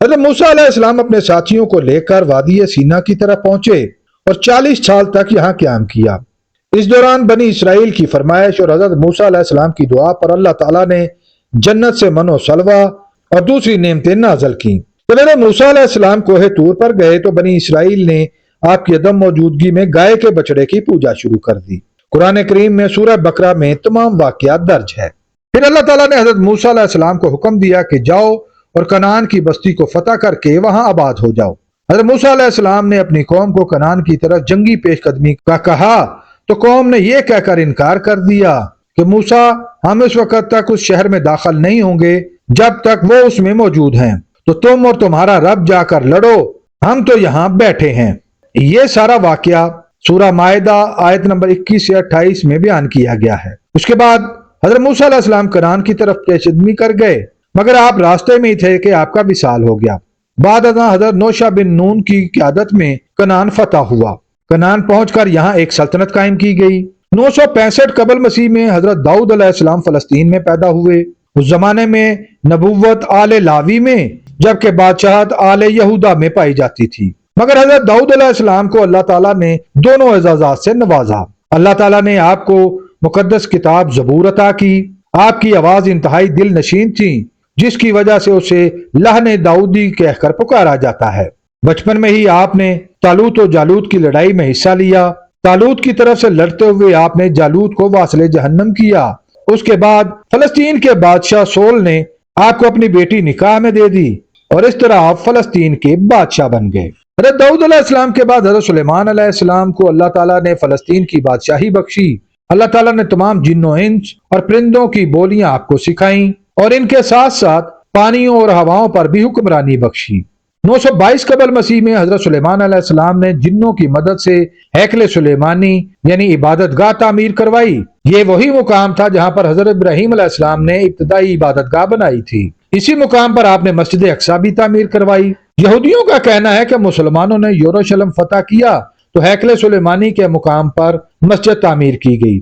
حضرت موسیٰ علیہ السلام اپنے ساتھیوں کو لے کر وادی سینا کی طرف پہنچے اور 40 سال تک یہاں قیام کیا۔ اس دوران بنی اسرائیل کی فرمائش اور حضرت موسیٰ علیہ السلام کی دعا پر اللہ تعالیٰ نے جنت سے من و سلوہ اور دوسری نعمتیں نازل کیں۔ جب حضرت موسیٰ علیہ السلام کوہ طور پر گئے تو بنی اسرائیل نے آپ کی عدم موجودگی میں گائے کے بچڑے کی پوجا شروع کر دی۔ قرآن کریم میں سورہ بقرہ میں تمام واقعات درج ہے۔ پھر اللہ تعالیٰ نے حضرت موسیٰ علیہ السلام کو حکم دیا کہ جاؤ اور کنعان کی بستی کو فتح کر کے وہاں آباد ہو جاؤ۔ حضرت موسیٰ علیہ السلام نے اپنی قوم کو کنعان کی طرف جنگی پیش قدمی کا کہا تو قوم نے یہ کہہ کر انکار کر دیا کہ موسیٰ ہم اس وقت تک اس شہر میں داخل نہیں ہوں گے جب تک وہ اس میں موجود ہیں، تو تم اور تمہارا رب جا کر لڑو، ہم تو یہاں بیٹھے ہیں۔ یہ سارا واقعہ سورہ مائدہ آیت نمبر 21 سے 28 میں بیان کیا گیا ہے۔ اس کے بعد حضرت موسیٰ علیہ السلام کنعان کی طرف پیش قدمی کر گئے، مگر آپ راستے میں ہی تھے کہ آپ کا وصال ہو گیا۔ بعد ازاں حضرت نوشہ بن نون کی قیادت میں کنعان فتح ہوا۔ کنعان پہنچ کر یہاں ایک سلطنت قائم کی گئی۔ 965 قبل مسیح میں حضرت داؤد علیہ السلام فلسطین میں پیدا ہوئے۔ اس زمانے میں نبوت آل لاوی میں جبکہ بادشاہت آل یہودا میں پائی جاتی تھی، مگر حضرت داؤد علیہ السلام کو اللہ تعالیٰ نے دونوں اعزازات سے نوازا۔ اللہ تعالیٰ نے آپ کو مقدس کتاب زبور عطا کی۔ آپ کی آواز انتہائی دل نشین تھی، جس کی وجہ سے اسے لہن داؤدی کہہ کر پکارا جاتا ہے۔ بچپن میں ہی آپ نے طالوت و جالوت کی لڑائی میں حصہ لیا۔ طالوت کی طرف سے لڑتے ہوئے آپ نے جالوت کو واصل جہنم کیا۔ اس کے بعد فلسطین کے بادشاہ سول نے آپ کو اپنی بیٹی نکاح میں دے دی اور اس طرح آپ فلسطین کے بادشاہ بن گئے۔ حضرت داؤد علیہ السلام کے بعد حضرت سلیمان علیہ السلام کو اللہ تعالیٰ نے فلسطین کی بادشاہی بخشی۔ اللہ تعالیٰ نے تمام جن و انس اور پرندوں کی بولیاں آپ کو سکھائیں اور ان کے ساتھ ساتھ پانیوں اور ہواؤں پر بھی حکمرانی بخشی۔ 922 قبل مسیح میں حضرت سلیمان علیہ السلام نے جنوں کی مدد سے ہیکل سلیمانی یعنی عبادت گاہ تعمیر کروائی۔ یہ وہی مقام تھا جہاں پر حضرت ابراہیم علیہ السلام نے ابتدائی عبادت گاہ بنائی تھی۔ اسی مقام پر آپ نے مسجد اقصی بھی تعمیر کروائی۔ یہودیوں کا کہنا ہے کہ مسلمانوں نے یروشلم فتح کیا تو ہیکل سلیمانی کے مقام پر مسجد تعمیر کی گئی،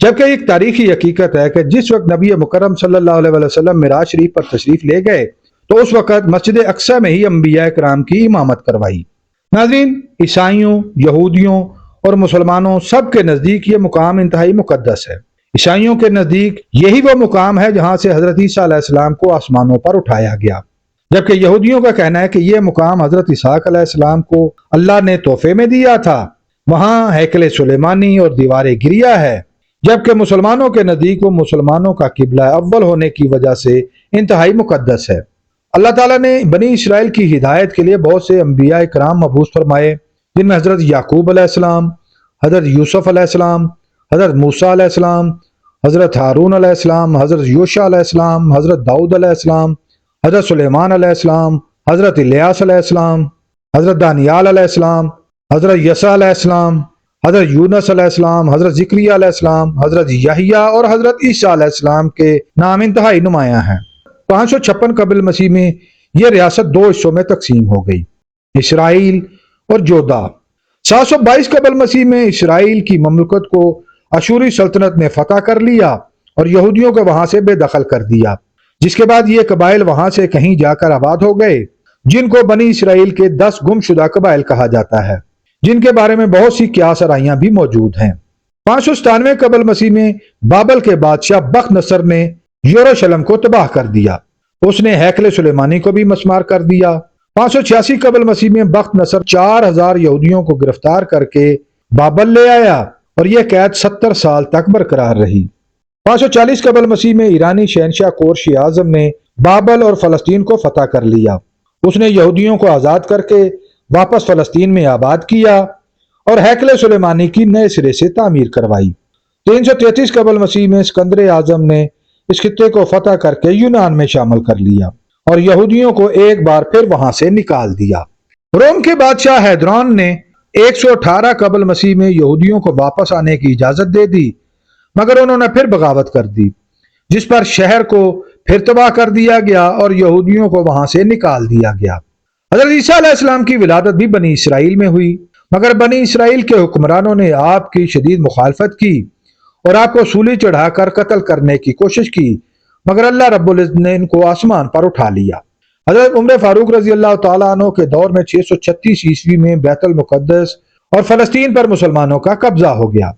جبکہ ایک تاریخی حقیقت ہے کہ جس وقت نبی مکرم صلی اللہ علیہ وسلم معراج شریف پر تشریف لے گئے تو اس وقت مسجد اقصی میں ہی انبیاء کرام کی امامت کروائی۔ ناظرین، عیسائیوں، یہودیوں اور مسلمانوں سب کے نزدیک یہ مقام انتہائی مقدس ہے۔ عیسائیوں کے نزدیک یہی وہ مقام ہے جہاں سے حضرت عیسیٰ علیہ السلام کو آسمانوں پر اٹھایا گیا، جبکہ یہودیوں کا کہنا ہے کہ یہ مقام حضرت اسحاق علیہ السلام کو اللہ نے تحفے میں دیا تھا۔ وہاں ہیکل سلیمانی اور دیوار گریہ ہے، جبکہ مسلمانوں کے نزدیک وہ مسلمانوں کا قبلہ اول ہونے کی وجہ سے انتہائی مقدس ہے۔ اللہ تعالیٰ نے بنی اسرائیل کی ہدایت کے لیے بہت سے انبیاء کرام مبعوث فرمائے، جن میں حضرت یعقوب علیہ السلام، حضرت یوسف علیہ السلام، حضرت موسیٰ علیہ السلام، حضرت ہارون علیہ السلام، حضرت یوشع علیہ السلام، حضرت داؤد علیہ السلام، حضرت سلیمان علیہ السلام، حضرت الیاس علیہ السلام، حضرت دانیال علیہ السلام، حضرت یسع علیہ السلام، حضرت یونس علیہ السلام، حضرت زکریا علیہ السلام، حضرت یحییٰ اور حضرت عیسیٰ علیہ السلام کے نام انتہائی نمایاں ہیں۔ 556 قبل مسیح میں یہ ریاست 2 حصوں میں تقسیم ہو گئی، اسرائیل اور جودا۔ 722 قبل مسیح میں اسرائیل کی مملکت کو اشوری سلطنت نے فتح کر لیا اور یہودیوں کو وہاں سے بے دخل کر دیا، جس کے بعد یہ قبائل وہاں سے کہیں جا کر آباد ہو گئے، جن کو بنی اسرائیل کے 10 گم شدہ قبائل کہا جاتا ہے، جن کے بارے میں بہت سی قیاس آرائیاں بھی موجود ہیں۔ 597 قبل مسیح میں بابل کے بادشاہ بخت نصر نے یروشلم کو تباہ کر دیا۔ اس نے ہیکل سلیمانی کو بھی مسمار کر دیا۔ 586 قبل مسیح میں بخت نصر 4000 یہودیوں کو گرفتار کر کے بابل لے آیا اور یہ قید 70 سال تک برقرار رہی۔ 540 قبل مسیح میں ایرانی شہنشاہ کورش اعظم نے بابل اور فلسطین کو فتح کر لیا۔ اس نے یہودیوں کو آزاد کر کے واپس فلسطین میں آباد کیا اور ہیکل سلیمانی کی نئے سرے سے تعمیر کروائی۔ 333 قبل مسیح میں اسکندر اعظم نے اس خطے کو فتح کر کے یونان میں شامل کر لیا اور یہودیوں کو ایک بار پھر وہاں سے نکال دیا۔ روم کے بادشاہ ہیدرون نے 118 قبل مسیح میں یہودیوں کو واپس آنے کی اجازت دے دی، مگر انہوں نے پھر بغاوت کر دی، جس پر شہر کو پھر تباہ کر دیا گیا اور یہودیوں کو وہاں سے نکال دیا گیا۔ حضرت عیسیٰ علیہ السلام کی ولادت بھی بنی اسرائیل میں ہوئی، مگر بنی اسرائیل کے حکمرانوں نے آپ کی شدید مخالفت کی اور آپ کو سولی چڑھا کر قتل کرنے کی کوشش کی، مگر اللہ رب العزت نے ان کو آسمان پر اٹھا لیا۔ حضرت عمر فاروق رضی اللہ تعالیٰ عنہ کے دور میں 636 عیسوی میں بیت المقدس اور فلسطین پر مسلمانوں کا قبضہ ہو گیا۔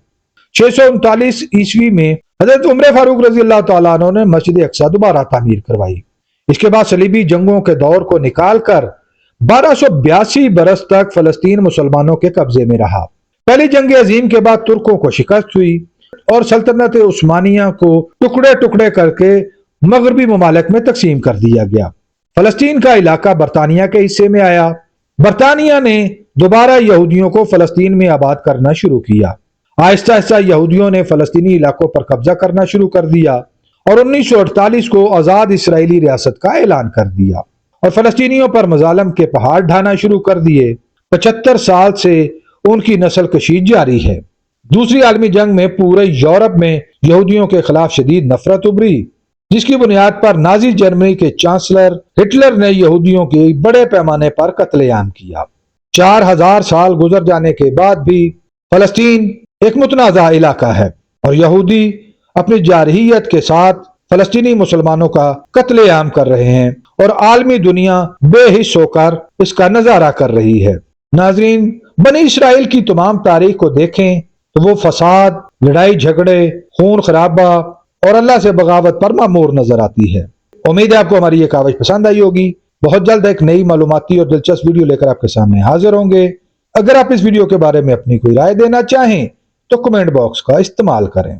639 عیسوی میں حضرت عمر فاروق رضی اللہ تعالیٰ عنہ نے مسجد اقصی دوبارہ تعمیر کروائی۔ اس کے بعد صلیبی جنگوں کے دور کو نکال کر 1282 برس تک فلسطین مسلمانوں کے قبضے میں رہا۔ پہلی جنگ عظیم کے بعد ترکوں کو شکست ہوئی اور سلطنت عثمانیہ کو ٹکڑے ٹکڑے کر کے مغربی ممالک میں تقسیم کر دیا گیا۔ فلسطین کا علاقہ برطانیہ کے حصے میں آیا۔ برطانیہ نے دوبارہ یہودیوں کو فلسطین میں آباد کرنا شروع کیا۔ آہستہ آہستہ یہودیوں نے فلسطینی علاقوں پر قبضہ کرنا شروع کر دیا اور 1948 کو آزاد اسرائیلی ریاست کا اعلان کر دیا اور فلسطینیوں پر مظالم کے پہاڑ ڈھانا شروع کر دیے۔ 75 سال سے ان کی نسل کشی جاری ہے۔ دوسری عالمی جنگ میں پورے یورپ میں یہودیوں کے خلاف شدید نفرت ابھری، جس کی بنیاد پر نازی جرمنی کے چانسلر ہٹلر نے یہودیوں کی بڑے پیمانے پر قتل عام کیا۔ 4000 سال گزر جانے کے بعد بھی فلسطین ایک متنازع علاقہ ہے اور یہودی اپنی جارحیت کے ساتھ فلسطینی مسلمانوں کا قتل عام کر رہے ہیں اور عالمی دنیا بے حس ہو کر اس کا نظارہ کر رہی ہے۔ ناظرین، بنی اسرائیل کی تمام تاریخ کو دیکھیں تو وہ فساد، لڑائی جھگڑے، خون خرابہ اور اللہ سے بغاوت پر معمور نظر آتی ہے۔ امید ہے آپ کو ہماری یہ کاوش پسند آئی ہوگی۔ بہت جلد ایک نئی معلوماتی اور دلچسپ ویڈیو لے کر آپ کے سامنے حاضر ہوں گے۔ اگر آپ اس ویڈیو کے بارے میں اپنی کوئی رائے دینا چاہیں تو کمنٹ باکس کا استعمال کریں۔